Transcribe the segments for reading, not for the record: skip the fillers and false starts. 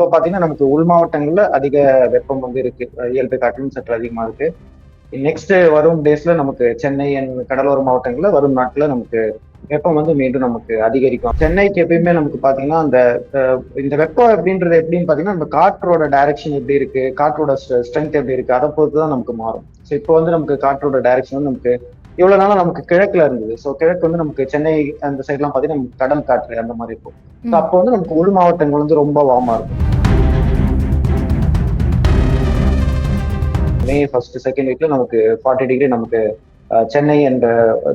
இப்போ பாத்தீங்கன்னா நமக்கு உள் மாவட்டங்கள்ல அதிக வெப்பம் வந்து இருக்கு. இயல்பை காட்டிலும் சற்று அதிகமா இருக்கு. நெக்ஸ்ட் வரும் டேஸ்ல நமக்கு சென்னை கடலோர மாவட்டங்கள்ல வரும் நாட்கள்ல நமக்கு வெப்பம் வந்து மீண்டும் நமக்கு அதிகரிக்கும். சென்னைக்கு எப்பயுமே நமக்கு பாத்தீங்கன்னா அந்த இந்த வெப்பம் அப்படின்றது எப்படின்னு பாத்தீங்கன்னா நம்ம காற்றோட டைரக்ஷன் எப்படி இருக்கு, காற்றோட ஸ்ட்ரென்த் எப்படி இருக்கு, அதை பொறுத்து தான் நமக்கு மாறும். ஸோ இப்போ வந்து நமக்கு காற்றோட டைரக்ஷன் வந்து நமக்கு இவ்வளவு நாளா நமக்கு கிழக்குல இருந்தது. ஸோ கிழக்கு வந்து நமக்கு சென்னை அந்த சைட்லாம் பாத்தீங்கன்னா நமக்கு கடல் காற்று அந்த மாதிரி இருக்கும். ஸோ ம். அப்போ வந்து நமக்கு உள் மாவட்டங்கள் வந்து ரொம்ப வார்மா இருக்கும். மே ஃபர்ஸ்ட் செகண்ட் வீக்ல நமக்கு 40 டிகிரி நமக்கு சென்னை என்ற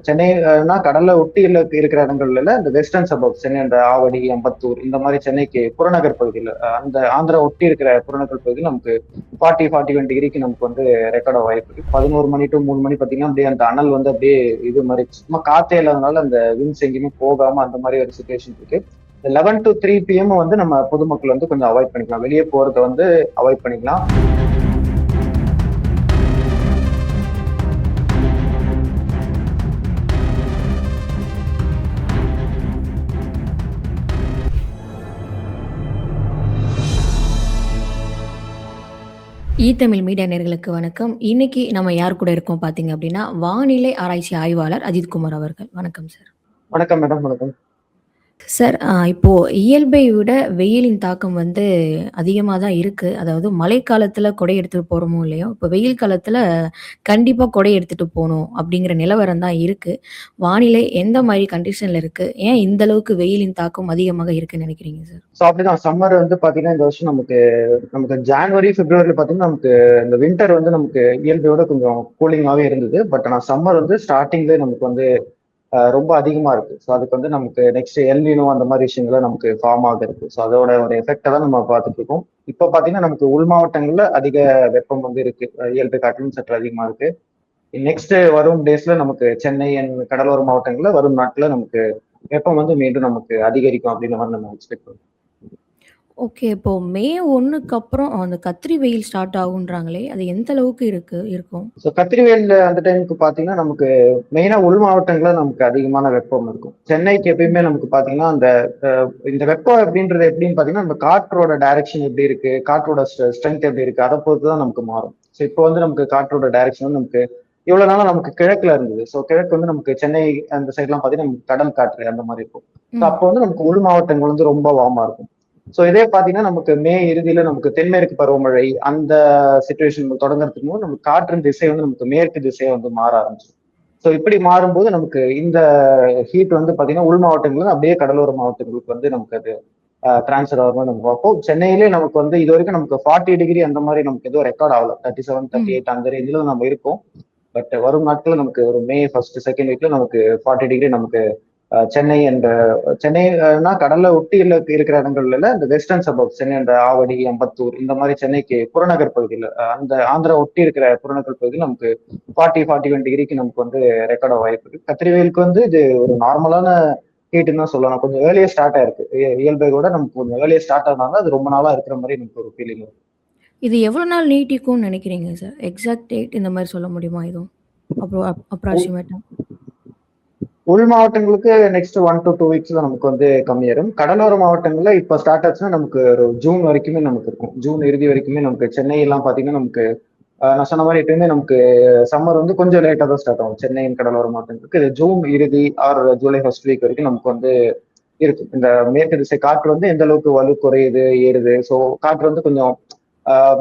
சென்னைனா கடல்ல ஒட்டி இருக்கிற இடங்கள்ல இந்த வெஸ்டர்ன் சபர்ப் சென்னை அந்த ஆவடி, அம்பத்தூர் இந்த மாதிரி சென்னைக்கு புறநகர் பகுதியில் அந்த ஆந்திரா ஒட்டி இருக்கிற புறநகர் பகுதியில் நமக்கு 40-41 டிகிரிக்கு நமக்கு வந்து ரெக்கார்ட் வாய்ப்பு இருக்கு. 11 மணி டு 3 மணி பார்த்தீங்கன்னா அப்படியே அந்த அனல் வந்து அப்படியே இது மாதிரி சும்மா காத்தே இல்லாதனால அந்த விண்ட்ஸ் எங்கேயுமே போகாம அந்த மாதிரி ஒரு சுச்சுவேஷன் இருக்கு. 11 to 3 PM வந்து நம்ம பொதுமக்கள் வந்து கொஞ்சம் அவாய்ட் பண்ணிக்கலாம். வெளியே போறதை வந்து அவாய்ட் பண்ணிக்கலாம். தமிழ் மீடியா நேயர்களுக்கு வணக்கம். இன்னைக்கு நம்ம யார் கூட இருக்கோம் பார்த்தீங்க அப்படின்னா, வானிலை ஆராய்ச்சி ஆய்வாளர் அஜித்குமார் அவர்கள். வணக்கம் சார். வணக்கம் மேடம். வணக்கம் சார், இப்போ இயல்பை விட வெயிலின் தாக்கம் வந்து அதிகமா தான் இருக்கு. அதாவது மழைக்காலத்துல கொடை எடுத்துட்டு போறோமோ இல்லையோ, இப்போ வெயில் காலத்துல கண்டிப்பா கொடை எடுத்துட்டு போணும் அப்படிங்கிற நிலவரம் தான் இருக்கு. வானிலை எந்த மாரி கண்டிஷன்ல இருக்கு? ஏன் இந்த அளவுக்கு வெயிலின் தாக்கம் அதிகமாக இருக்குன்னு நினைக்கிறீங்க சார்? ஸோ அப்படிதான் சம்மர் வந்து பாத்தீங்கன்னா இந்த வருஷம் நமக்கு நமக்கு ஜான்வரி பிப்ரவரியில பாத்தீங்கன்னா நமக்கு இந்த வின்டர் வந்து நமக்கு இயல்பையோட கொஞ்சம் கூலிங்காவே இருந்தது. பட் ஆனா சம்மர் வந்து ஸ்டார்டிங்ல நமக்கு வந்து ரொம்ப அதிகமா இருக்கு. ஸோ அதுக்கு வந்து நமக்கு நெக்ஸ்ட் எல்னினோ அந்த மாதிரி விஷயங்கள்லாம் நமக்கு ஃபார்ம் ஆகுது. ஸோ அதோட ஒரு எஃபெக்டை தான் நம்ம பார்த்துட்டு இருக்கோம். இப்போ பாத்தீங்கன்னா நமக்கு உள் மாவட்டங்கள்ல அதிக வெப்பம் வந்து இருக்கு. இயல்பை காட்டிலும் சற்று அதிகமா இருக்கு. நெக்ஸ்ட் வரும் டேஸ்ல நமக்கு சென்னை கடலோர மாவட்டங்கள்ல வரும் நாட்கள்ல நமக்கு வெப்பம் வந்து மீண்டும் நமக்கு அதிகரிக்கும் அப்படின்ற மாதிரி நம்ம எக்ஸ்பெக்ட் பண்ணுவோம். ஓகே. இப்போ மே 1க்கு அப்புறம் அந்த கத்திரி வெயில் ஸ்டார்ட் ஆகுன்றாங்களே, அது எந்த அளவுக்கு இருக்கும்? ஸோ கத்திரிவேல் அந்த டைமுக்கு பாத்தீங்கன்னா நமக்கு மெயினா உள் மாவட்டங்கள்ல நமக்கு அதிகமான வெப்பம் இருக்கும். சென்னைக்கு எப்பயுமே நமக்கு பாத்தீங்கன்னா அந்த இந்த வெப்பம் அப்படின்றது எப்படின்னு பாத்தீங்கன்னா நம்ம காற்றோட டைரக்ஷன் எப்படி இருக்கு, காற்றோட ஸ்ட்ரென்த் எப்படி இருக்கு, அதை பொறுத்து தான் நமக்கு மாறும். ஸோ இப்போ வந்து நமக்கு காற்றோட டைரக்ஷன் வந்து நமக்கு இவ்வளவு நாளா நமக்கு கிழக்குல இருந்தது. ஸோ கிழக்கு வந்து நமக்கு சென்னை அந்த சைட்லாம் பாத்தீங்கன்னா நமக்கு கடல் காற்று அந்த மாதிரி இருக்கும். ஸோ ம். அப்போ வந்து நமக்கு உள் மாவட்டங்கள் வந்து ரொம்ப வார்மா இருக்கும். ஸோ இதே பாத்தீங்கன்னா நமக்கு மே இறுதியில நமக்கு தென்மேற்கு பருவமழை அந்த சுச்சுவேஷன் தொடங்குறதுக்கு போது நமக்கு காற்றின் திசை வந்து நமக்கு மேற்கு திசையை வந்து மாற ஆரம்பிச்சிடும். ஸோ இப்படி மாறும்போது நமக்கு இந்த ஹீட் வந்து பாத்தீங்கன்னா உள் மாவட்டங்கள் அப்படியே கடலோர மாவட்டங்களுக்கு வந்து நமக்கு அது டிரான்ஸ்ஃபர் ஆகிற மாதிரி நம்ம பார்ப்போம். சென்னையிலே நமக்கு வந்து இது வரைக்கும் நமக்கு 40 டிகிரி அந்த மாதிரி நமக்கு எதுவும் ரெக்கார்ட் ஆகல. 37, ம். 38 அந்த ரேஞ்சில நம்ம இருக்கோம். பட் வரும் நாட்கள் நமக்கு ஒரு மே ஃபர்ஸ்ட் செகண்ட் வீக்ல நமக்கு 40 டிகிரி நமக்கு சென்னைனா கடல்ல ஒட்டி இருக்கிற இடங்கள்ல இந்த வெஸ்டர்ன் சபர்ப் சென்னை அந்த ஆவடி, அம்பத்தூர் இந்த மாதிரி சென்னைக்கு புறநகர் பகுதியில் அந்த ஆந்திரா ஒட்டி இருக்கிற புறநகர் பகுதியில் நமக்கு 40-41 டிகிரிக்கு நமக்கு வந்து ரெக்கார்ட் வாய்ப்பு இருக்கு. கத்திரிவேலுக்கு வந்து இது ஒரு நார்மலான ஹீட்னு தான் சொல்லலாம். கொஞ்சம் ஏர்லியே ஸ்டார்ட் ஆயிருக்கு. இயல்பை விட நமக்கு கொஞ்சம் ஏர்லியே ஸ்டார்ட் ஆனாலும் அது ரொம்ப நாளா இருக்கிற மாதிரி எனக்கு ஒரு ஃபீலிங் இருக்கு. இது எவ்வளோ நாள் நீட்டிக்கும்னு நினைக்கிறீங்க சார்? எக்ஸாக்ட் டேட் இந்த மாரி சொல்ல முடியுமா எதுவும்? அப்ராக்ஸிமேட்டா? உள் மாவட்டங்களுக்கு நெக்ஸ்ட் 1 to 2 வீக்ஸ்ல நமக்கு வந்து கம்மியாயிரும். கடலோர மாவட்டங்கள்ல இப்ப ஸ்டார்ட் ஆச்சுன்னா நமக்கு ஒரு ஜூன் வரைக்குமே நமக்கு இருக்கும். ஜூன் இறுதி வரைக்குமே நமக்கு சென்னை எல்லாம் பாத்தீங்கன்னா நமக்கு நான் சொன்ன மாதிரி எப்பயுமே நமக்கு சம்மர் வந்து கொஞ்சம் லேட்டா தான் ஸ்டார்ட் ஆகும். சென்னையின் கடலோர மாவட்டங்களுக்கு இது ஜூன் இறுதி ஆர் ஜூலை ஃபர்ஸ்ட் வீக் வரைக்கும் நமக்கு வந்து இருக்கும். இந்த மேற்கு திசை காற்று வந்து எந்த அளவுக்கு வலு குறையுது ஏறுது. ஸோ காற்று வந்து கொஞ்சம்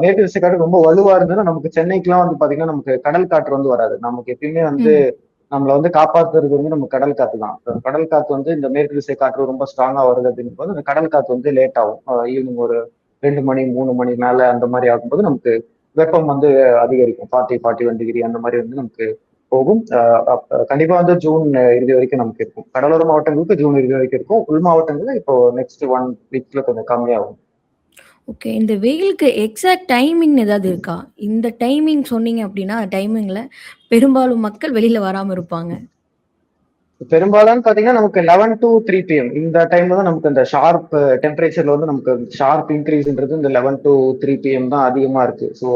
மேற்கு திசை காற்று ரொம்ப வலுவா இருந்ததுன்னா நமக்கு சென்னைக்குலாம் வந்து பாத்தீங்கன்னா நமக்கு கடல் காற்று வந்து வராது. நமக்கு எப்பயுமே வந்து ம். நம்மள வந்து காப்பாத்துறது வந்து நம்ம கடல் காத்து தான். கடல் காத்து வந்து இந்த மேற்கு திசை காற்று ரொம்ப ஸ்ட்ராங்கா வருது அப்படின்னு போது அந்த கடல் காத்து வந்து லேட் ஆகும். ஈவினிங் ஒரு 2 மணி 3 மணி மேல அந்த மாதிரி ஆகும்போது நமக்கு வெப்பம் வந்து அதிகரிக்கும். 40-41 டிகிரி அந்த மாதிரி வந்து நமக்கு போகும். கண்டிப்பா வந்து ஜூன் இறுதி வரைக்கும் நமக்கு இருக்கும். கடலோர மாவட்டங்களுக்கு ஜூன் இறுதி வரைக்கும் இருக்கும். உள் மாவட்டங்கள்ல இப்போ நெக்ஸ்ட் 1 வீக்ல கொஞ்சம் கம்மியாகும். ஓகே. இந்த வெயிலுக்கு எக்ஸாக்ட் டைமிங் ஏதாவது இருக்கா? இந்த டைமிங் சொன்னீங்க அப்டின்னா, டைமிங்ல பெரும்பாலும் மக்கள் வெளில வராம இருப்பாங்க. பெரும்பாலும் பாத்தீங்கன்னா நமக்கு 11 to 3 PM இந்த டைம்ல தான் நமக்கு இந்த ஷார்ப் டெம்பரேச்சர்ல வந்து நமக்கு ஷார்ப் இன்க்ரீஸ்ன்றது இந்த 11 to 3 PM தான் அதிகமா இருக்கு. ஸோ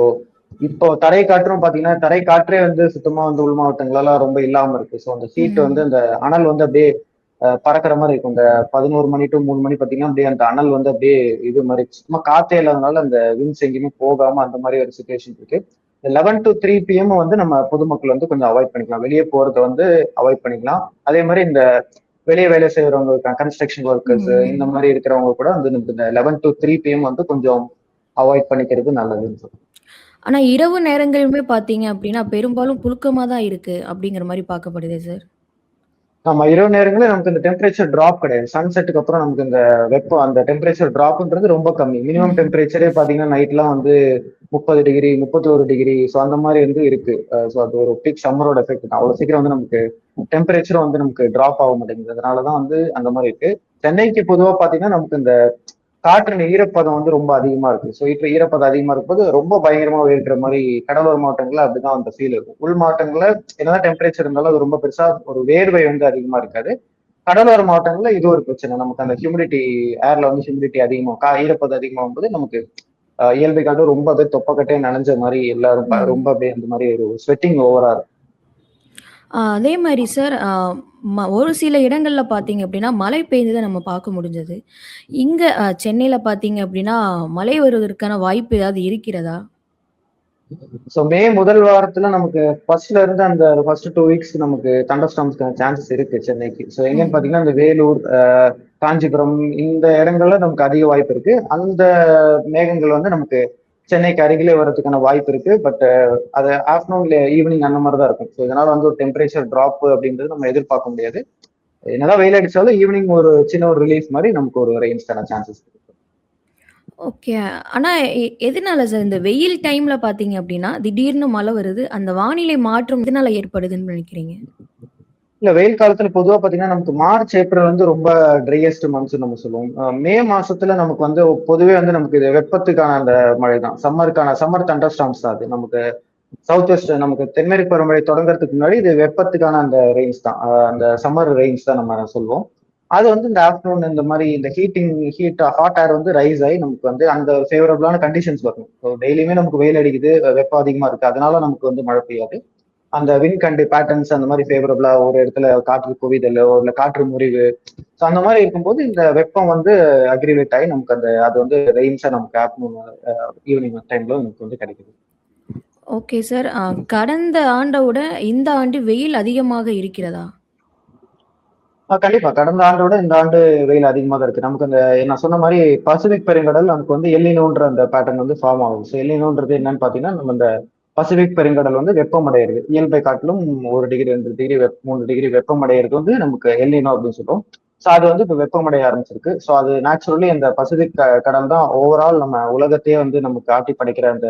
இப்போ தரை காற்றும் பாத்தீங்கன்னா தரை காற்றே வந்து சுத்தமா வந்து உள் மாவட்டங்களெல்லாம் ரொம்ப இல்லாம இருக்கு. ஸோ அந்த ஹீட் வந்து ம். அந்த அனல் வந்து அப்படியே பறக்கிற மாதிரி இருக்கும். இந்த 11 மணி டு 3 மணி பாத்தீங்கன்னா அப்படியே அந்த அனல் வந்து அப்படியே இது மாதிரி சும்மா காத்தே இல்லாதனால அந்த விண்ட்ஸ் எங்கேயுமே போகாம அந்த மாதிரி ஒரு சுச்சுவேஷன் இருக்கு. 11 to 3 PM வந்து நம்ம பொதுமக்கள் வந்து கொஞ்சம் அவாய்ட் பண்ணிக்கலாம், வெளியே போறத வந்து அவாய்ட் பண்ணிக்கலாம். அதே மாதிரி இந்த வெளியே வேலை செய்யறவங்க இருக்காங்க, கன்ஸ்ட்ரக்ஷன் ஒர்க்கர்ஸ் இந்த ம். மாதிரி இருக்கிறவங்க கூட வந்து இந்த 11 to 3 PM வந்து கொஞ்சம் அவாய்ட் பண்ணிக்கிறது நல்லதுன்னு சொல்லுவேன். ஆனா இரவு நேரங்களுமே பார்த்தீங்க அப்டின்னா, பெரும்பாலும் புழுக்கமா தான் இருக்கு அப்டிங்கிற மாரி பார்க்கப்படுதே சார். ஆமா, இரவு நேரங்களில் நமக்கு இந்த டெம்பரேச்சர் டிராப் கிடையாது. சன்செட்டுக்கு அப்புறம் நமக்கு இந்த வெப்பம் அந்த டெம்பரேச்சர் டிராப்ன்றது ரொம்ப கம்மி. மினிமம் ம். டெம்பரேச்சரே பாத்தீங்கன்னா நைட்லாம் வந்து 30 டிகிரி 31 டிகிரி ஸோ அந்த மாதிரி வந்து இருக்கு. ஸோ அது ஒரு பீக் சம்மரோட எஃபெக்ட் தான். அவ்வளவு சீக்கிரம் வந்து நமக்கு டெம்பரேச்சரும் வந்து நமக்கு டிராப் ஆக மாட்டேங்குது. அதனாலதான் வந்து அந்த மாதிரி இருக்கு. சென்னைக்கு பொதுவா பாத்தீங்கன்னா நமக்கு இந்த காற்றின் ஈரப்பதம் வந்து ரொம்ப அதிகமா இருக்கு. ஸோ இப்ப ஈரப்பதம் அதிகமா இருக்கும்போது ரொம்ப பயங்கரமா வேர்க்கிற மாதிரி கடலோர மாவட்டங்கள்ல அப்படிதான் அந்த ஃபீல் இருக்கும். உள் மாவட்டங்கள்ல என்னதான் டெம்பரேச்சர் இருந்தாலும் அது ரொம்ப பெருசா ஒரு வேர்வை வந்து அதிகமா இருக்காது. கடலோர மாவட்டங்கள்ல இது ஒரு பிரச்சனை. நமக்கு அந்த ஹியூமிடிட்டி ஏர்ல வந்து ஹியூமிடிட்டி அதிகமா ஈரப்பதம் அதிகமாகும் போது நமக்கு இயல்பை காட்டும் ரொம்ப அப்படியே தொப்பக்கட்டே நனைஞ்ச மாதிரி எல்லாரும் ரொம்ப ம். அப்படியே அந்த மாதிரி ஒரு ஸ்வெட்டிங் ஓவரா இருக்கும். அதே மாரி சார் ஒரு சில இடங்கள்ல பார்த்தீங்க அப்டின்னா, மழை பெய்ந்தத நம்ம பார்க்க முடிஞ்சது. இங்க சென்னையில பார்த்தீங்க அப்டின்னா, மழை வருவதற்கான வாய்ப்பு ஏதாவது இருக்கிறதா? ஸோ மே முதல் வாரத்துல நமக்கு ஃபர்ஸ்ட்ல இருந்து அந்த ஃபர்ஸ்ட் 2 வீக்ஸ் நமக்கு தண்டர் ஸ்டார்ம்ஸ்க்கான சான்சஸ் இருக்கு சென்னைக்கு. ஸோ எங்கன்னு ம். பாத்தீங்கன்னா இந்த வேலூர், காஞ்சிபுரம் இந்த இடங்கள்ல நமக்கு அதிக வாய்ப்பு இருக்கு. அந்த மேகங்கள் வந்து நமக்கு சென்னைக்கு அருகிலே வர்றதுக்கான வாய்ப்பு இருக்கு. பட் அது ஆஃப்டர்நூன் ஈவினிங் அந்த மாதிரி தான் இருக்கும். ஸோ இதனால வந்து ஒரு டெம்பரேச்சர் டிராப் அப்படின்றது நம்ம எதிர்பார்க்க முடியாது. என்னதான் வெயில் அடிச்சாலும் ஈவினிங் ஒரு சின்ன ஒரு ரிலீஃப் மாதிரி நமக்கு ஒரு ரெயின்ஸ்க்கான சான்சஸ் இருக்கு. ஓகே. ஆனா எதனால சார் இந்த வெயில் டைம்ல பார்த்தீங்க அப்டின்னா, திடீர்னு மழை வருது. அந்த வானிலை மாற்றம் எதனால ஏற்படுதுன்னு நினைக்கிறீங்க? இல்ல வெயில் காலத்துல பொதுவா பாத்தீங்கன்னா நமக்கு மார்ச் ஏப்ரல் வந்து ரொம்ப ட்ரையஸ்ட் மந்த்ஸ் நம்ம சொல்லுவோம். மே மாசத்துல நமக்கு வந்து பொதுவே வந்து நமக்கு இது வெப்பத்துக்கான அந்த மழை தான், சம்மர் தண்டர் ஸ்டார்ம்ஸ் தான். அது நமக்கு சவுத் வெஸ்ட் நமக்கு தென்மேற்கு பருவமழை தொடங்குறதுக்கு முன்னாடி இது வெப்பத்துக்கான அந்த ரெயின்ஸ் தான், அந்த சம்மர் ரெயின்ஸ் தான் நம்ம சொல்லுவோம். அது வந்து இந்த ஆஃப்டர்நூன் இந்த மாதிரி இந்த ஹாட் ஏர் வந்து ரைஸ் ஆகி நமக்கு வந்து அந்த ஃபேவரபிளான கண்டிஷன்ஸ் வரும். ஸோ டெய்லியுமே நமக்கு வெயில் அடிக்குது, வெப்பம் அதிகமா இருக்கு, அதனால நமக்கு வந்து மழை பெய்யாது. அந்த வின் கண்டு பேட்டர்ன்ஸ் அந்த மாதிரி ஃபேவரபிளா ஒரு இடத்துல காற்று குவிதலோ இல்ல காற்று முறிவு ஸோ அந்த மாதிரி இருக்கும்போது இந்த வெப்பம் வந்து அக்ரிவேட் ஆகி நமக்கு அது வந்து ரெயின்ஸா நமக்கு ஆஃப்டர்நூன் ஈவினிங் டைம்ல நமக்கு வந்து கிடைக்குது. Okay sir. கடந்த ஆண்ட விட இந்த ஆண்டு வெயில் அதிகமாக இருக்கிறதா? கண்டிப்பா கடந்த ஆண்டோட இந்த ஆண்டு வெயில் அதிகமாக தான் இருக்கு. நமக்கு அந்த நான் சொன்ன மாதிரி பசிபிக் பெருங்கடல் நமக்கு வந்து எல்லினோன்ற அந்த பேட்டர்ன் வந்து ஃபார்ம் ஆகுது. ஸோ எல்லினோன்றது என்னன்னு பாத்தீங்கன்னா நம்ம இந்த பசிபிக் பெருங்கடல் வந்து வெப்பமடைகிறது, இயல்பை காட்டிலும் 1 டிகிரி 2 டிகிரி 3 டிகிரி வெப்பமடைகிறது வந்து நமக்கு எல்லினோ அப்படின்னு சொல்லுவோம். ஸோ அது வந்து இப்போ வெப்பமடைய ஆரம்பிச்சிருக்கு. ஸோ அது நேச்சுரலி அந்த பசிபிக் கடல் தான் ஓவரால் நம்ம உலகத்தையே வந்து நமக்கு ஆட்டி படைக்கிற அந்த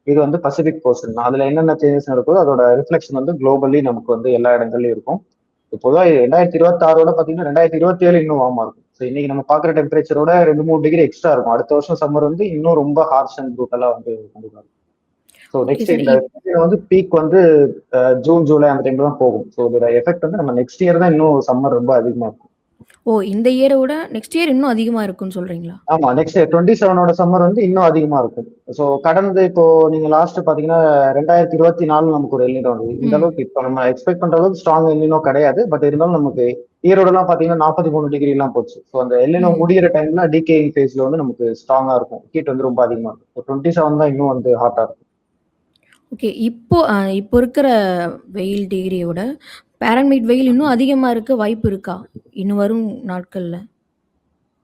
இது வந்து பசிபிக் போர்ஷன் தான். அதுல என்னென்ன சேஞ்சஸ் நடக்குதோ அதோட ரிஃப்ளெக்ஷன் வந்து குளோபலி நமக்கு வந்து எல்லா இடங்கள்லயும் இருக்கும். பொதுவாக 2026 பாத்தீங்கன்னா 2027 இன்னும் வார்மா இருக்கும். ஸோ இன்னைக்கு நம்ம பாக்குற டெம்பரேச்சரோட 2 3 டிகிரி எக்ஸ்ட்ரா இருக்கும். அடுத்த வருஷம் சம்மர் வந்து இன்னும் ரொம்ப ஹார்ஷ் அண்ட் ப்ரூட்டலா வந்து கண்டிப்பா இருக்கும். So okay next sir. இந்த வந்து பீக் வந்து ஜூன் ஜூலை அந்த டைம்ல தான் போகும். ஸோ இதோட எஃபெக்ட் வந்து நம்ம நெக்ஸ்ட் இயர் தான் இன்னும் சம்மர் ரொம்ப அதிகமா இருக்கும். ஓ! இந்த இயர விட நெக்ஸ்ட் இயர் இன்னும் அதிகமா இருக்கும்னு சொல்றீங்களா? ஆமா, நெக்ஸ்ட் 27ஓட சம்மர் வந்து இன்னும் அதிகமா இருக்கும். ஸோ கடந்து இப்போ நீங்க லாஸ்ட் பாத்தீங்கன்னா 2024 நமக்கு ஒரு எல்லினோ வந்தது. இந்த ம். அளவுக்கு இப்போ நம்ம எக்ஸ்பெக்ட் பண்ற அளவுக்கு ஸ்ட்ராங் எல்லினோ கிடையாது. பட் இருந்தாலும் நமக்கு ஈரோடு எல்லாம் பாத்தீங்கன்னா 43 டிகிரி எல்லாம் போச்சு. ஸோ அந்த எல்லினோ ம். முடியிற டைம்ல டிகேயிங் ஃபேஸ்ல வந்து நமக்கு ஸ்ட்ராங்கா இருக்கும், ஹீட் வந்து ரொம்ப அதிகமா இருக்கும். 27 தான் இன்னும் வந்து ஹாட்டா இருக்கும். ஓகே. இப்போ இருக்கிற வெயில் டிகிரிய விட பாரன்ஹீட் வெயில் இன்னும் அதிகமா இருக்க வாய்ப்பு இருக்கா? இன்னும் வரும் நாட்கள்ல?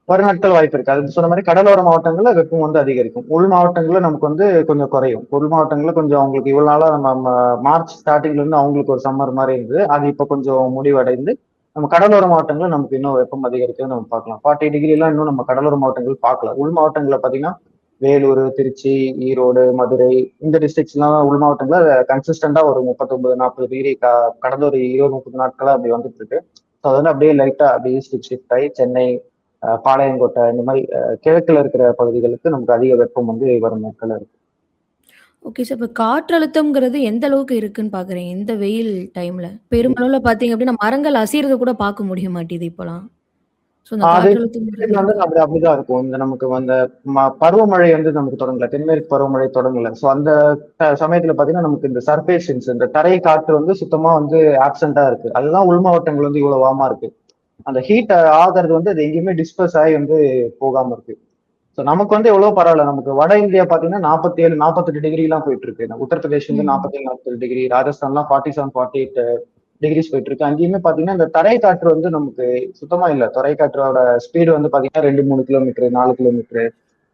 வரும் நாட்கள் வாய்ப்பு இருக்கு. அது சொன்ன மாதிரி கடலோர மாவட்டங்கள்ல வெப்பம் வந்து அதிகரிக்கும். உள் மாவட்டங்கள்ல நமக்கு வந்து கொஞ்சம் குறையும். உள் மாவட்டங்கள்ல கொஞ்சம் அவங்களுக்கு இவ்வளவு நாளா நம்ம மார்ச் ஸ்டார்டிங்ல இருந்து அவங்களுக்கு ஒரு சம்மர் மாதிரி இருந்தது, அது இப்ப கொஞ்சம் முடிவடைந்து நம்ம கடலோர மாவட்டங்கள்ல நமக்கு இன்னும் வெப்பம் அதிகரிக்கிறது நம்ம பார்க்கலாம். 40 டிகிரி எல்லாம் இன்னும் நம்ம கடலோர மாவட்டங்கள் பார்க்கலாம். உள் மாவட்டங்கள்ல பாத்தீங்கன்னா வேலூர், திருச்சி, ஈரோடு, மதுரை இந்த டிஸ்ட்ரிக்ட்ஸ் எல்லாம் உள் மாவட்டங்கள்ல கன்சிஸ்டண்டா ஒரு 39 40 டிகிரி கடந்த ஒரு 20 30 நாட்களா அப்படி வந்துட்டு இருக்கு. ஸோ அது வந்து அப்படியே லைட்டா அப்படியே ஈஸ்ட் ஷிஃப்ட் ஆகி சென்னை, பாளையங்கோட்டை இந்த மாதிரி கிழக்குல இருக்கிற பகுதிகளுக்கு நமக்கு அதிக வெப்பம் வந்து வரும் நாட்கள் இருக்கு. Okay sir. இப்ப காற்றழுத்தம்ங்கிறது எந்த அளவுக்கு இருக்குன்னு பார்க்குறீங்க? இந்த வெயில் டைம்ல. பெருமளவுல பார்த்தீங்க அப்டின்னா, மரங்கள் அசைறத கூட பார்க்க முடிய மாட்டேது இப்பலாம். ஸோ இந்த அது காற்றழுத்தம்ங்கிறது வந்து இருக்கா? அப்படிதான் இருக்கும். இந்த நமக்கு அந்த பருவமழை வந்து நமக்கு தொடங்கல, தென்மேற்கு பருவமழை தொடங்கல. ஸோ அந்த சமயத்துல பாத்தீங்கன்னா நமக்கு இந்த சர்ஃபேஸ் இந்த தரை காற்று வந்து சுத்தமா வந்து ஆப்சென்டா இருக்கு. அதுதான் உள் மாவட்டங்கள் வந்து இவ்வளவு வார்மா இருக்கு. அந்த ஹீட் ஆகிறது வந்து அது எங்கேயுமே டிஸ்பர்ஸ் ஆகி வந்து போகாம இருக்கு. ஸோ நமக்கு வந்து எவ்வளவு பரவாயில்ல. நமக்கு வட இந்தியா பாத்தீங்கன்னா 47 48 டிகிரி எல்லாம் போயிட்டு இருக்கு. உத்தரப்பிரதேஷ் வந்து ம். 47 47 டிகிரி, ராஜஸ்தான்லாம் 47 48 டிகிரிஸ் போயிட்டு இருக்கு. அங்கேயுமே பாத்தீங்கன்னா இந்த தரை காற்று வந்து நமக்கு சுத்தமா இல்ல. தரை காற்றோட ஸ்பீடு வந்து பாத்தீங்கன்னா 2 3 கிலோமீட்டர் 4 கிலோமீட்டர்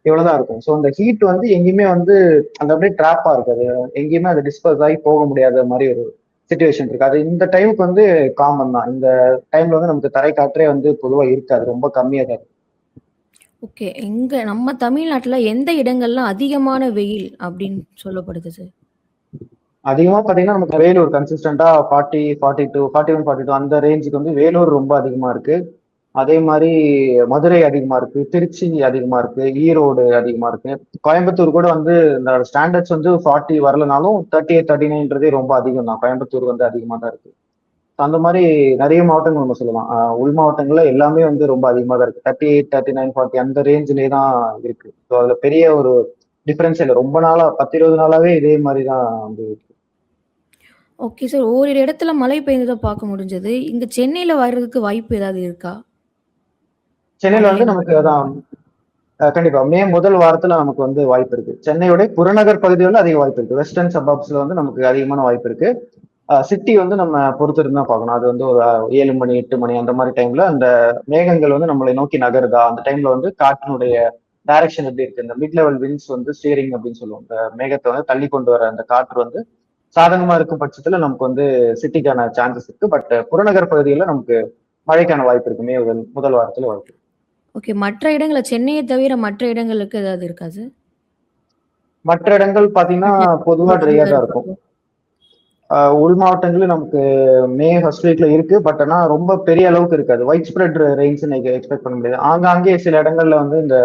இவ்வளவுதான் இருக்கும். ஸோ அந்த ஹீட் வந்து எங்கேயுமே வந்து அந்த அப்படியே ட்ராப்பா இருக்கு. அது எங்கேயுமே அது டிஸ்பர்ஸ் ஆகி போக முடியாத மாதிரி ஒரு சுச்சுவேஷன் இருக்கு. அது இந்த டைமுக்கு வந்து காமன் தான். இந்த டைம்ல வந்து நமக்கு தரை காற்றே வந்து பொதுவா இருக்காது. ரொம்ப கம்மியா தான் இருக்கும். ஓகே. நம்ம தமிழ்நாட்டுல எந்த இடங்கள்லாம் அதிகமான வெயில் அப்படின்னு சொல்லப்படுது சார்? அதிகமா பாத்தீங்கன்னா நமக்கு வேலூர் கன்சிஸ்டன்டா 40 42 41 42 அந்த ரேஞ்சுக்கு வந்து வேலூர் ரொம்ப அதிகமா இருக்கு. அதே மாதிரி மதுரை அதிகமா இருக்கு, திருச்சி அதிகமா இருக்கு, ஈரோடு அதிகமா இருக்கு. கோயம்புத்தூர் கூட வந்து இந்த ஸ்டாண்டர்ட்ஸ் வந்து 40 வரலனாலும் 38 39ன்றதே ரொம்ப அதிகம் தான். கோயம்புத்தூர் வந்து அதிகமா தான் இருக்கு. அந்த மாதிரி நிறைய மாவட்டங்கள் நம்ம சொல்லலாம். உள் மாவட்டங்கள்ல எல்லாமே வந்து ரொம்ப அதிகமா தான் இருக்கு. 38 39 40 அந்த ரேஞ்சிலே தான் இருக்கு. ஸோ அதுல பெரிய ஒரு டிஃபரன்ஸ் இல்லை. ரொம்ப நாளா 10 20 நாளாவே இதே மாதிரி தான் வந்து. Okay sir. ஓரிரு இடத்துல மழை பெய்ந்தத பார்க்க முடிஞ்சது. இங்க சென்னையில வர்றதுக்கு வாய்ப்பு ஏதாவது இருக்கா? சென்னையில வானிலை வந்து நமக்கு அதான் மாற்றம். கண்டிப்பா மே முதல் வாரத்துல நமக்கு வந்து வாய்ப்பு இருக்கு. சென்னையோட புறநகர் பகுதிகளில் அதிக வாய்ப்பு இருக்கு. வெஸ்டர்ன் சபப்ஸ்ல வந்து நமக்கு அதிகமான வாய்ப்பு இருக்கு. சிட்டி வந்து நம்ம பொறுத்திருந்து தான் பார்க்கணும். அது வந்து ஒரு 7 மணி 8 மணி அந்த மாதிரி டைம்ல அந்த மேகங்கள் வந்து நம்மளை நோக்கி நகருதா, அந்த டைம்ல வந்து காற்றினுடைய டைரக்ஷன் எப்படி இருக்கு, இந்த மிட் லெவல் விண்ட்ஸ் வந்து ஸ்டியரிங் அப்படின்னு சொல்லுவோம். இந்த மேகத்தை வந்து தள்ளி கொண்டு வர அந்த காற்று வந்து சாதகமா இருக்கும் பட்சத்துல நமக்கு வந்து சிட்டிக்கான சான்சஸ் இருக்கு. பட் புறநகர் பகுதிகளில் நமக்கு மழைக்கான வாய்ப்பு இருக்கு. மே முதல் வாரத்துல வாய்ப்பு இருக்கு. ஓகே. மற்ற இடங்கள்ல சென்னைய தவிர மற்ற இடங்களுக்கு ஏதாவது இருக்கா சார்? மற்ற இடங்கள் பாத்தீங்கன்னா பொதுவா ட்ரையா புறநகர் தான் இருக்கும். பக்கம். உள் மாவட்டங்களில் நமக்கு மே ஃபர்ஸ்ட் வீக்ல இருக்கு. பட் ஆனா ரொம்ப பெரிய அளவுக்கு இருக்காது. வைட் ஸ்ப்ரெட் ரெயின்ஸ் நீங்க எக்ஸ்பெக்ட் பண்ண முடியாது. ஆங்காங்கே சில இடங்கள்ல வந்து இந்த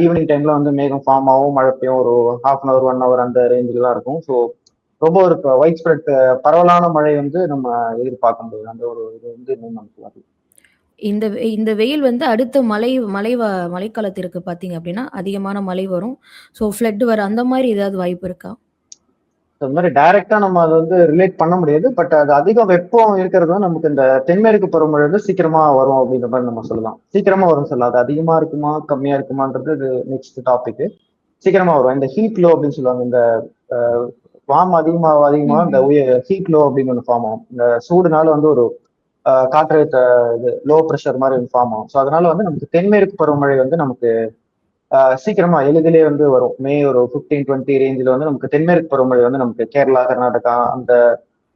ஈவினிங் டைம்ல வந்து மேகம் ஃபார்ம் ஆகும், மழை பெய்யும். ஒரு ஹாஃப் அன் அவர் 1 ஹவர் அந்த ரேஞ்சில் தான் இருக்கும். ஸோ ரொம்ப ஒரு வைட் ஸ்ப்ரெட் பரவலான மழை வந்து நம்ம எதிர்பார்க்க முடியாது. அந்த ஒரு இது வந்து இன்னும் நமக்கு வரல. இந்த வெயில் வந்து அடுத்த மழைக்காலத்திற்கு பார்த்தீங்க அப்படின்னா, அதிகமான மழை வரும். ஸோ ஃப்ளட் வர அந்த மாரி ஏதாவது வாய்ப்பு இருக்கா? அது மாதிரி டைரக்டா நம்ம அதை வந்து ரிலேட் பண்ண முடியாது. பட் அது அதிக வெப்பம் இருக்கிறது வந்து நமக்கு இந்த தென்மேற்கு பருவமழை வந்து சீக்கிரமா வரும் அப்படின்ற மாதிரி நம்ம சொல்லலாம். சீக்கிரமா வரும் சொல்லலாம். அது அதிகமா இருக்குமா கம்மியா இருக்குமான்றது இது நெக்ஸ்ட் டாபிக். சீக்கிரமா வரும். இந்த ஹீட் லோ அப்படின்னு சொல்லுவாங்க. இந்த வார்ம் அதிகமா இந்த ம். ஹீட் லோ அப்படின்னு ஒன்று ஃபார்ம் ஆகும். இந்த சூடுனால வந்து ஒரு காற்றழுத்த இது லோ ப்ரெஷர் மாதிரி ஒன்று ஃபார்ம் ஆகும். ஸோ அதனால வந்து நமக்கு தென்மேற்கு பருவமழை வந்து நமக்கு சீக்கிரமா எளிதிலே வந்து வரும். மே ஒரு 15 20 ரேஞ்சில் வந்து நமக்கு தென்மேற்கு பருவமழை வந்து நமக்கு கேரளா கர்நாடகா அந்த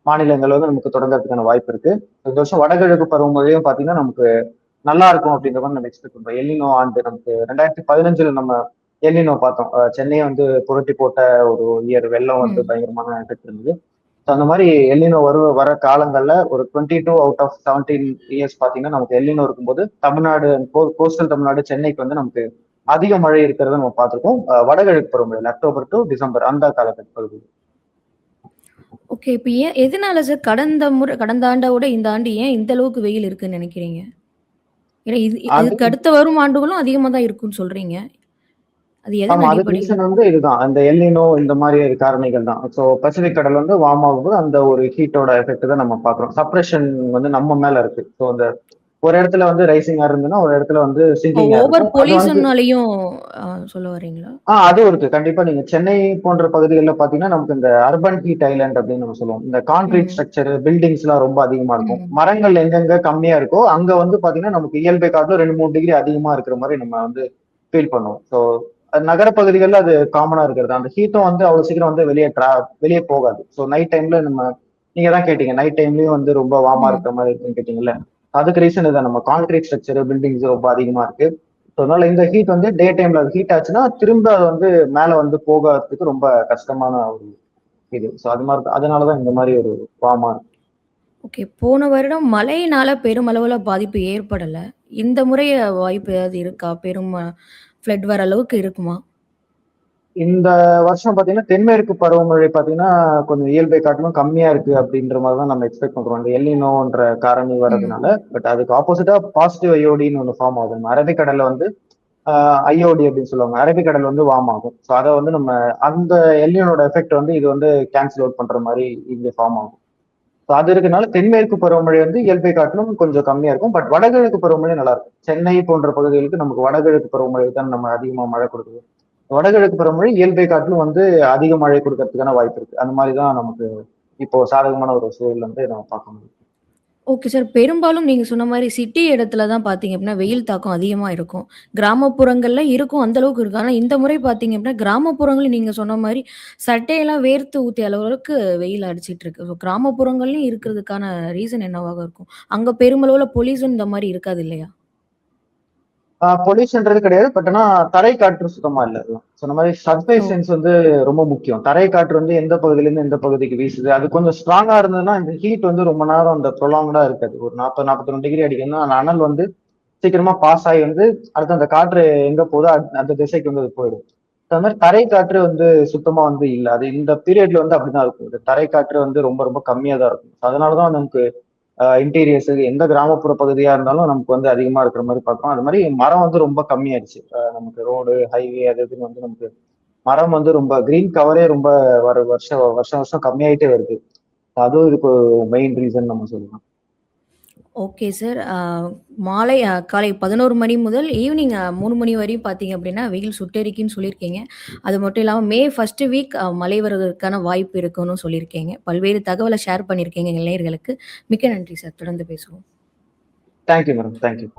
மாநிலங்கள் வந்து நமக்கு தொடங்குறதுக்கான வாய்ப்பு இருக்கு. இந்த வருஷம் வடகிழக்கு பருவமழையும் பாத்தீங்கன்னா நமக்கு நல்லா இருக்கும் அப்படின்ற மாதிரி நம்ம எக்ஸ்பெக்ட் பண்றோம். எல்லினோ ஆண்டு நமக்கு 2015 நம்ம எல்லினோ பார்த்தோம். சென்னையை வந்து புரட்டி போட்ட ஒரு இயர். வெள்ளம் வந்து ம். பயங்கரமான எஃபெக்ட் இருந்தது. ஸோ அந்த மாதிரி எல்லினோ வர காலங்கள்ல ஒரு 22 அவுட் ஆஃப் 17 இயர்ஸ் பாத்தீங்கன்னா நமக்கு எல்லினோ இருக்கும்போது தமிழ்நாடு கோஸ்டல் தமிழ்நாடு சென்னைக்கு வந்து நமக்கு அதிக மழை இருக்கிறத நம்ம பார்த்திருக்கோம். வடகிழக்கு பருவமழை அக்டோபர் டு டிசம்பர் அந்த காலகட்ட. ஓகே. இப்ப எதனால சார் கடந்த ஆண்டோட இந்த ஆண்டு ஏன் இந்த அளவுக்கு வெயில் இருக்குன்னு நினைக்கிறீங்க? ஏன்னா அது இதுக்கு அடுத்த வரும் ஆண்டுகளும் அதிகமா தான் இருக்குன்னு சொல்றீங்க. அது எதன் ஆமா, அதுக்கு அடிப்படையில? ரீசன் வந்து இதுதான். அந்த எல்னினோ இந்த மாதிரி காரணிகள் தான். ஸோ பசிபிக் கடல் வந்து வார்ம் ஆகும்போது அந்த ஒரு ஹீட்டோட எஃபெக்ட் தான் நம்ம பாக்குறோம். சப்ரஷன் வந்து நம்ம மேல இருக்கு. ஸோ அந்த ஒரு இடத்துல வந்து ரைசிங்கா இருந்ததுன்னா ஒரு இடத்துல வந்து சிங்கிங்கா ஓவர் இருக்கும். அது வந்து பொல்யூஷன்னாலயும் சொல்ல வரீங்களா? அதுவும் இருக்கு. கண்டிப்பா நீங்க சென்னை போன்ற பகுதிகளில் பாத்தீங்கன்னா நமக்கு இந்த அர்பன் ஹீட் ஐலண்ட் அப்படின்னு நம்ம சொல்லுவோம். இந்த கான்கிரீட் ம். ஸ்ட்ரக்சர் பில்டிங்ஸ் எல்லாம் ரொம்ப அதிகமா இருக்கும். ம். மரங்கள் எங்கெங்க கம்மியா இருக்கோ அங்க வந்து பாத்தீங்கன்னா நமக்கு இயல்பை காட்டிலும் 2 3 டிகிரி அதிகமா இருக்கிற மாதிரி நம்ம வந்து ஃபீல் பண்ணுவோம். ஸோ நகர பகுதிகளில் அது காமனா இருக்கிறது. அந்த ஹீட்டும் வந்து அவ்வளவு சீக்கிரம் வந்து வெளியே போகாது. ஸோ நைட் டைம்ல நீங்க தான் கேட்டீங்க, நைட் டைம்லயும் வந்து ரொம்ப வார்மா ம். இருக்கிற மாதிரி இருக்குன்னு கேட்டீங்கல்ல. அதுக்கு ரீசன் இதான். நம்ம கான்கிரீட் ஸ்ட்ரக்சர் பில்டிங்ஸ் ரொம்ப அதிகமா இருக்கு. ஸோ அதனால இந்த ஹீட் வந்து டே டைம்ல அது ஹீட் ஆச்சுன்னா திரும்ப அது வந்து மேல வந்து போகிறதுக்கு ரொம்ப கஷ்டமான ஒரு இது. ஸோ அது மாதிரி அதனாலதான் இந்த மாதிரி ஒரு வார்மா இருக்கு. ஓகே. போன வருடம் மழையினால பெருமளவுல பாதிப்பு ஏற்படல. இந்த முறை வாய்ப்பு ஏதாவது இருக்கா? ஃப்ளட் வர அளவுக்கு இருக்குமா? இந்த வருஷம் பாத்தீங்கன்னா தென்மேற்கு பருவமழை பாத்தீங்கன்னா கொஞ்சம் இயல்பை காட்டிலும் கம்மியா இருக்கு அப்படின்ற மாதிரி தான் நம்ம எக்ஸ்பெக்ட் பண்றோம். இந்த எல்லினோன்ற காரணி ம். வர்றதுனால. பட் அதுக்கு ஆப்போசிட்டா பாசிட்டிவ் ஐஓடின்னு ஒன்று ஃபார்ம் ஆகுது. நம்ம அரபிக்கடல்ல வந்து ஐஓடி அப்படின்னு சொல்லுவாங்க. அரபிக்கடல் வந்து வார்ம் ஆகும். ஸோ அதை வந்து நம்ம அந்த எல்லினோட எஃபெக்ட் வந்து இது வந்து கேன்சல் அவுட் பண்ற மாதிரி இங்க ஃபார்ம் ஆகும். So அது இருக்கனால தென்மேற்கு பருவமழை வந்து இயல்பை காட்டிலும் கொஞ்சம் கம்மியா இருக்கும். பட் வடகிழக்கு பருவமழை நல்லா இருக்கும். சென்னை போன்ற பகுதிகளுக்கு நமக்கு வடகிழக்கு பருவமழை தான் நம்ம அதிகமா மழை கொடுக்குது. வடகிழக்கு பருவமழை இயல்பை காட்டிலும் வந்து அதிக மழை கொடுக்கறதுக்கான வாய்ப்பு இருக்கு. அந்த மாதிரி தான் நமக்கு இப்போ சாதகமான ஒரு சூழல் வந்து நம்ம பார்க்க முடியும். Okay sir. பெரும்பாலும் நீங்க சொன்ன மாரி சிட்டி இடத்துல தான் பார்த்தீங்க அப்டின்னா, வெயில் தாக்கம் அதிகமா இருக்கும். கிராமப்புறங்கள்ல இருக்கும், அந்த அளவுக்கு இருக்கும். ஆனா இந்த முறை பார்த்தீங்க அப்டின்னா, கிராமப்புறங்கள்ல நீங்க சொன்ன மாரி சட்டையெல்லாம் வேர்த்து ஊத்திய அளவுக்கு வெயில் அடிச்சிட்டு இருக்கு. ஸோ கிராமப்புறங்கள்லயும் இருக்கிறதுக்கான ரீசன் என்னவாக இருக்கும்? அங்க பெருமளவுல பொல்யூஷன் இந்த மாரி இருக்காது இல்லையா? பொல்யூஷன்றது கிடையாது. பட் ஆனா தரை காற்று சுத்தமா இல்ல. சொன்ன மாதிரி ஓ! சர்ஃபேஸ் சென்ஸ் வந்து ரொம்ப முக்கியம். தரை காற்று வந்து எந்த பகுதியில இருந்து எந்த பகுதிக்கு வீசுது. அது கொஞ்சம் ஸ்ட்ராங்கா இருந்ததுன்னா இந்த ஹீட் வந்து ரொம்ப நேரம் அந்த ப்ரொலாங்டா இருக்காது. ஒரு 40, 42 டிகிரி அடிக்குதுன்னா அந்த அனல் வந்து சீக்கிரமா பாஸ் ஆகி வந்து அடுத்து அந்த காற்று எங்க போதோ அந்த திசைக்கு வந்து அது போயிடும். அந்த மாதிரி தரை காற்று வந்து சுத்தமா வந்து இல்ல. அது இந்த பீரியட்ல வந்து அப்படிதான் இருக்கும். இந்த தரை காற்று வந்து ரொம்ப ரொம்ப கம்மியா தான் இருக்கும். அதனாலதான் நமக்கு இன்டீரியர்ஸ் எந்த கிராமப்புற பகுதியா இருந்தாலும் நமக்கு வந்து அதிகமா இருக்கிற மாதிரி பார்க்கிறோம். அது மாதிரி மரம் வந்து ரொம்ப கம்மியாயிருச்சு. நமக்கு ரோடு, ஹைவே அது இதுன்னு வந்து நமக்கு மரம் வந்து ரொம்ப கிரீன் கவரே ரொம்ப வருஷம் வருஷம் வருஷம் கம்மியாயிட்டே வருது. அதுவும் இதுக்கு மெயின் ரீசன் நம்ம சொல்லலாம். Okay sir. மாலை காலை 11 மணி முதல் ஈவினிங் 3 மணி வரையும் பார்த்தீங்க அப்டின்னா, வெயில் சுட்டெரிக்குன்னு சொல்லியிருக்கீங்க. அது மட்டும் இல்லாம மே ஃபர்ஸ்ட் வீக் மழை வருவதற்கான வாய்ப்பு இருக்குன்னு சொல்லியிருக்கீங்க. பல்வேறு தகவல ஷேர் பண்ணியிருக்கீங்க எங்கள் நேயர்களுக்கு. மிக்க நன்றி சார். தொடர்ந்து பேசுவோம். Thank you madam. தேங்க்யூ.